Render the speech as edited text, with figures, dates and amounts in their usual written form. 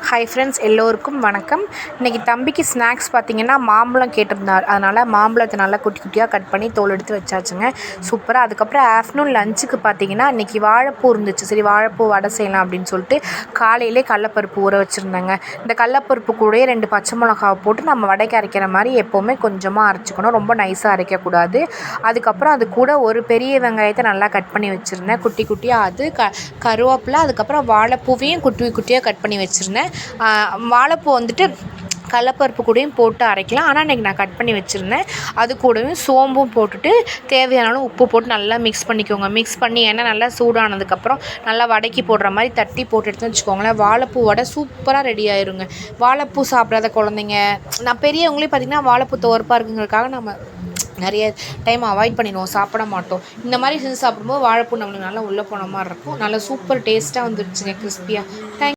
Hi friends, எல்லோருக்கும் வணக்கம். இன்றைக்கி தம்பிக்கு ஸ்நாக்ஸ் பார்த்திங்கன்னா மாம்பழம் கேட்டிருந்தார். அதனால் மாம்பழத்தை நல்லா குட்டி குட்டியாக கட் பண்ணி தோல் எடுத்து வச்சாச்சுங்க. சூப்பராக. அதுக்கப்புறம் ஆஃப்டர்நூன் லஞ்சுக்கு பார்த்திங்கன்னா இன்றைக்கி வாழைப்பூ இருந்துச்சு. சரி, வாழைப்பூ வடை செய்யலாம் அப்படின்னு சொல்லிட்டு காலையிலே கடலப்பருப்பு ஊற வச்சுருந்தேங்க. இந்த கடலப்பருப்பு கூடயே 2 பச்சை மிளகாவை போட்டு நம்ம வடைக்கு அரைக்கிற மாதிரி எப்போவுமே கொஞ்சமாக அரைச்சிக்கணும், ரொம்ப நைஸாக அரைக்கக்கூடாது. அதுக்கப்புறம் அது கூட ஒரு பெரிய வெங்காயத்தை நல்லா கட் பண்ணி வச்சுருந்தேன் குட்டி குட்டியாக. அது கருவேப்பிலை, அதுக்கப்புறம் வாழைப்பூவையும் குட்டி குட்டியாக கட் பண்ணி வச்சுருந்தேன். வாழைப்பூ வந்துட்டு கடலப்பருப்பு கூடயும் போட்டு அரைக்கலாம். ஆனால் இன்றைக்கி நான் கட் பண்ணி வச்சுருந்தேன். அது கூடவும் சோம்பும் போட்டுட்டு தேவையான உப்பு போட்டு நல்லா மிக்ஸ் பண்ணிக்கோங்க. மிக்ஸ் பண்ணி எண்ணெய் நல்லா சூடானதுக்கப்புறம் நல்லா வடைக்கு போடுற மாதிரி தட்டி போட்டு எடுத்து வச்சுக்கோங்களேன். வாழைப்பூ வடை சூப்பராக ரெடி ஆயிருங்க. வாழைப்பூ சாப்பிடாத குழந்தைங்க, நான் பெரியவங்களே பார்த்திங்கன்னா வாழைப்பூ துவர்ப்பாக இருக்குங்கிறதுக்காக நம்ம நிறைய டைம் அவாய்ட் பண்ணிடுவோம், சாப்பிட மாட்டோம். இந்த மாதிரி செஞ்சு சாப்பிடும்போது வாழைப்பூ நம்மளுக்கு நல்லா உள்ளே போன மாதிரி இருக்கும். நல்லா சூப்பர் டேஸ்ட்டாக வந்துருச்சுங்க, கிறிஸ்பியாக.